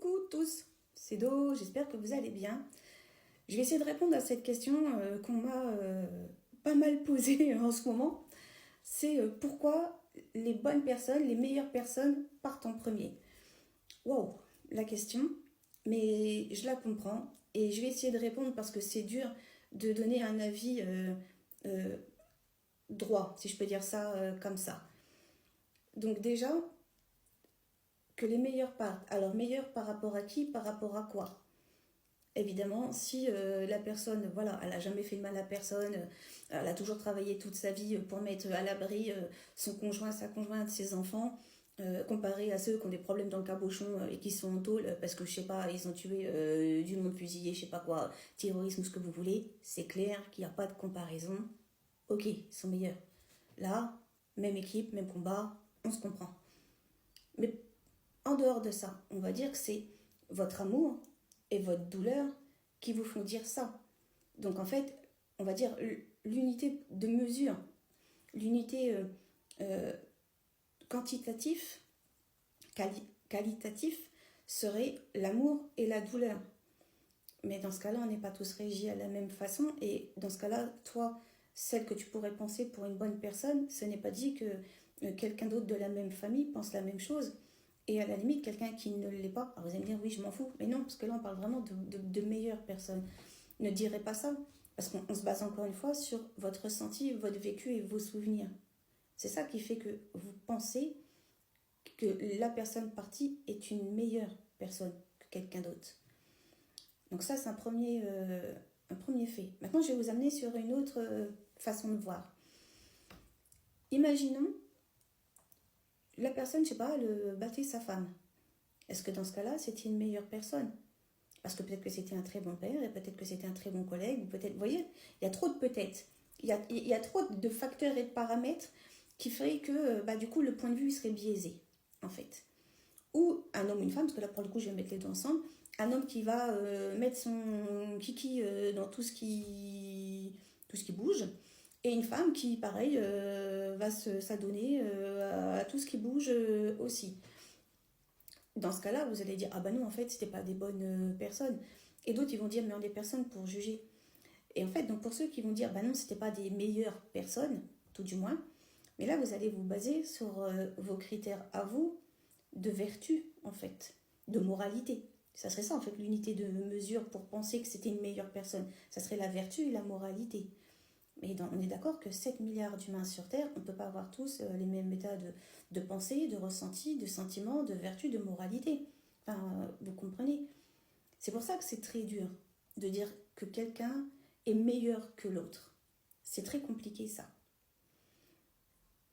Coucou tous, c'est Do, j'espère que vous allez bien. Je vais essayer de répondre à cette question qu'on m'a pas mal posée en ce moment. C'est pourquoi les bonnes personnes, les meilleures personnes partent en premier. Wow, la question, mais je la comprends et je vais essayer de répondre parce que c'est dur de donner un avis euh, droit, si je peux dire ça comme ça. Donc déjà, que les meilleurs partent. Alors meilleurs par rapport à qui? Par rapport à quoi? Évidemment, si la personne, voilà, elle n'a jamais fait de mal à personne, elle a toujours travaillé toute sa vie pour mettre à l'abri son conjoint, sa conjointe, ses enfants, comparé à ceux qui ont des problèmes dans le cabochon et qui sont en tôle parce que, je sais pas, ils ont tué du monde fusillé, je sais pas quoi, terrorisme, ce que vous voulez, c'est clair qu'il n'y a pas de comparaison. Ok, ils sont meilleurs. Là, même équipe, même combat, on se comprend. Mais en dehors de ça, on va dire que c'est votre amour et votre douleur qui vous font dire ça. Donc en fait, on va dire l'unité de mesure, l'unité euh, quantitatif, qualitatif serait l'amour et la douleur. Mais dans ce cas-là, on n'est pas tous régis à la même façon. Et dans ce cas-là, toi, celle que tu pourrais penser pour une bonne personne, ce n'est pas dit que quelqu'un d'autre de la même famille pense la même chose. Et à la limite, quelqu'un qui ne l'est pas, alors vous allez me dire, oui, je m'en fous. Mais non, parce que là, on parle vraiment de meilleures personnes. Ne direz pas ça. Parce qu'on se base encore une fois sur votre ressenti, votre vécu et vos souvenirs. C'est ça qui fait que vous pensez que la personne partie est une meilleure personne que quelqu'un d'autre. Donc ça, c'est un premier fait. Maintenant, je vais vous amener sur une autre façon de voir. Imaginons, la personne, je sais pas, elle battait sa femme. Est-ce que dans ce cas-là, c'était une meilleure personne? Parce que peut-être que c'était un très bon père, et peut-être que c'était un très bon collègue, ou peut-être, vous voyez, il y a trop de peut-être. Il y a trop de facteurs et de paramètres qui feraient que, du coup, le point de vue serait biaisé, en fait. Ou un homme ou une femme, parce que là, pour le coup, je vais mettre les deux ensemble, un homme qui va mettre son kiki dans tout ce qui bouge, et une femme qui, pareil, va s'adonner à tout ce qui bouge aussi. Dans ce cas-là, vous allez dire, ah bah non, en fait, c'était pas des bonnes personnes. Et d'autres, ils vont dire, mais on est des personnes pour juger. Et en fait, donc pour ceux qui vont dire, bah non, c'était pas des meilleures personnes, tout du moins, mais là, vous allez vous baser sur vos critères à vous de vertu, en fait, de moralité. Ça serait ça, en fait, l'unité de mesure pour penser que c'était une meilleure personne. Ça serait la vertu et la moralité. Mais on est d'accord que 7 milliards d'humains sur Terre, on ne peut pas avoir tous les mêmes états de pensée, de ressenti, de sentiment, de vertu, de moralité. Enfin, vous comprenez. C'est pour ça que c'est très dur de dire que quelqu'un est meilleur que l'autre. C'est très compliqué ça.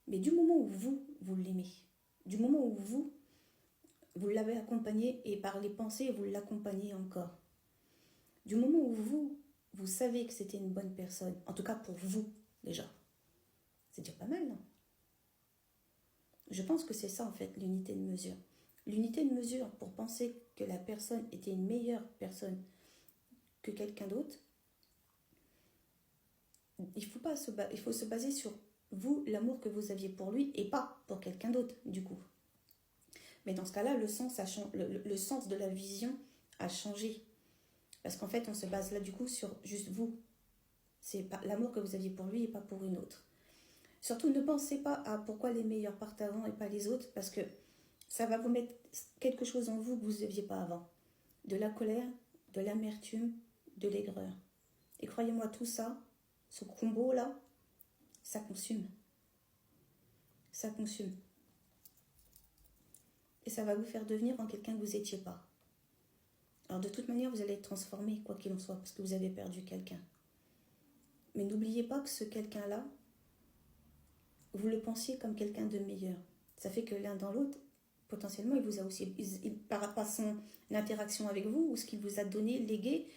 Mais du moment où vous l'aimez, du moment où vous l'avez accompagné et par les pensées, vous l'accompagnez encore. Du moment où vous savez que c'était une bonne personne, en tout cas pour vous déjà, c'est déjà pas mal, non? Je pense que c'est ça en fait l'unité de mesure. L'unité de mesure pour penser que la personne était une meilleure personne que quelqu'un d'autre, il faut se baser sur vous, l'amour que vous aviez pour lui et pas pour quelqu'un d'autre du coup. Mais dans ce cas-là, le sens de la vision a changé. Parce qu'en fait, on se base là du coup sur juste vous. C'est pas l'amour que vous aviez pour lui et pas pour une autre. Surtout, ne pensez pas à pourquoi les meilleurs partent avant et pas les autres, parce que ça va vous mettre quelque chose en vous que vous n'aviez pas avant. De la colère, de l'amertume, de l'aigreur. Et croyez-moi, tout ça, ce combo-là, ça consume. Ça consume. Et ça va vous faire devenir en quelqu'un que vous n'étiez pas. Alors de toute manière, vous allez être transformé, quoi qu'il en soit, parce que vous avez perdu quelqu'un. Mais n'oubliez pas que ce quelqu'un-là, vous le pensiez comme quelqu'un de meilleur. Ça fait que l'un dans l'autre, potentiellement, il vous a aussi, par rapport à son interaction avec vous, ou ce qu'il vous a donné, légué,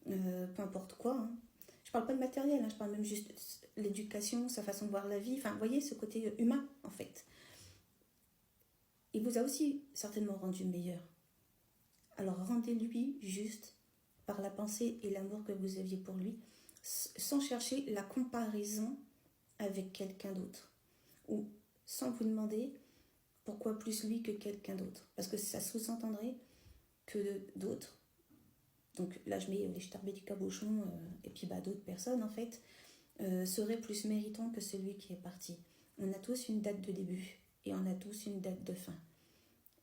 peu importe quoi. Hein. Je parle pas de matériel, hein, je parle même juste de l'éducation, sa façon de voir la vie. Enfin, vous voyez, ce côté humain, en fait. Il vous a aussi certainement rendu meilleur. Alors rendez-lui juste par la pensée et l'amour que vous aviez pour lui, sans chercher la comparaison avec quelqu'un d'autre. Ou sans vous demander pourquoi plus lui que quelqu'un d'autre. Parce que ça sous-entendrait que d'autres. Donc là, je mets les Starbé du Cabochon et puis d'autres personnes, en fait, seraient plus méritants que celui qui est parti. On a tous une date de début et on a tous une date de fin.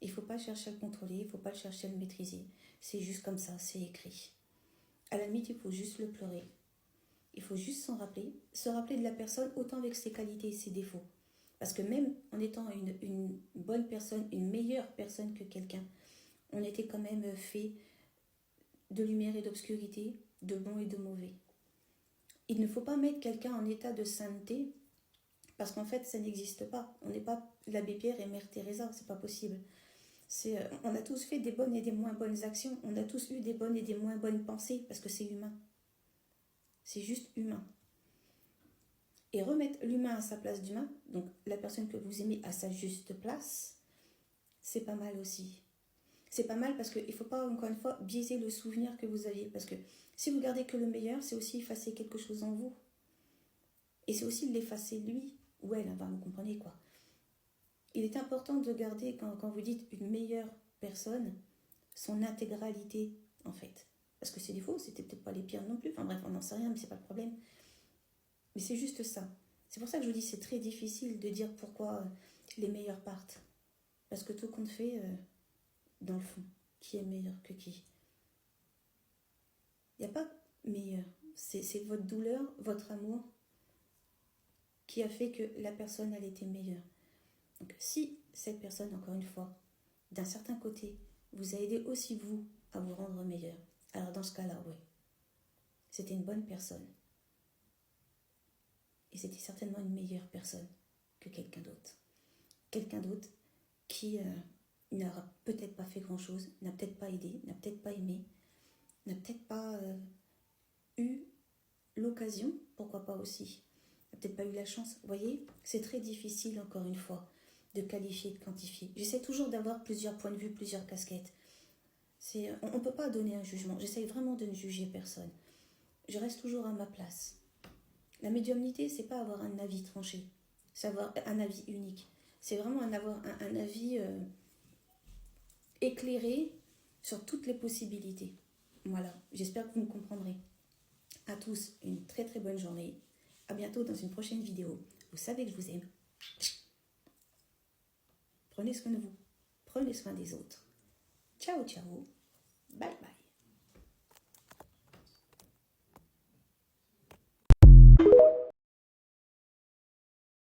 Il ne faut pas chercher à le contrôler, il ne faut pas chercher à le maîtriser. C'est juste comme ça, c'est écrit. À la limite, il faut juste le pleurer. Il faut juste se rappeler de la personne autant avec ses qualités et ses défauts. Parce que même en étant une bonne personne, une meilleure personne que quelqu'un, on était quand même fait de lumière et d'obscurité, de bon et de mauvais. Il ne faut pas mettre quelqu'un en état de sainteté, parce qu'en fait, ça n'existe pas. On n'est pas l'abbé Pierre et Mère Teresa, c'est pas possible. On a tous fait des bonnes et des moins bonnes actions, on a tous eu des bonnes et des moins bonnes pensées, parce que c'est humain. C'est juste humain. Et remettre l'humain à sa place d'humain, donc la personne que vous aimez à sa juste place, c'est pas mal aussi. C'est pas mal parce qu'il ne faut pas, encore une fois, biaiser le souvenir que vous aviez. Parce que si vous gardez que le meilleur, c'est aussi effacer quelque chose en vous. Et c'est aussi l'effacer lui ou elle, enfin, vous comprenez quoi. Il est important de garder, quand vous dites une meilleure personne, son intégralité, en fait. Parce que ses défauts, c'était peut-être pas les pires non plus. Enfin bref, on n'en sait rien, mais c'est pas le problème. Mais c'est juste ça. C'est pour ça que je vous dis c'est très difficile de dire pourquoi les meilleurs partent. Parce que tout compte fait, dans le fond, qui est meilleur que qui. Il n'y a pas meilleur. C'est votre douleur, votre amour qui a fait que la personne, elle était meilleure. Donc si cette personne, encore une fois, d'un certain côté, vous a aidé aussi vous à vous rendre meilleur, alors dans ce cas-là, oui, c'était une bonne personne. Et c'était certainement une meilleure personne que quelqu'un d'autre. Quelqu'un d'autre qui n'aura peut-être pas fait grand-chose, n'a peut-être pas aidé, n'a peut-être pas aimé, n'a peut-être pas eu l'occasion, pourquoi pas aussi, n'a peut-être pas eu la chance. Vous voyez, c'est très difficile, encore une fois, de qualifier, de quantifier. J'essaie toujours d'avoir plusieurs points de vue, plusieurs casquettes. On ne peut pas donner un jugement. J'essaie vraiment de ne juger personne. Je reste toujours à ma place. La médiumnité, c'est pas avoir un avis tranché, c'est avoir un avis unique. C'est vraiment avoir un avis éclairé sur toutes les possibilités. Voilà, j'espère que vous me comprendrez. À tous, une très très bonne journée. À bientôt dans une prochaine vidéo. Vous savez que je vous aime. Prenez soin de vous. Prenez soin des autres. Ciao, ciao. Bye bye.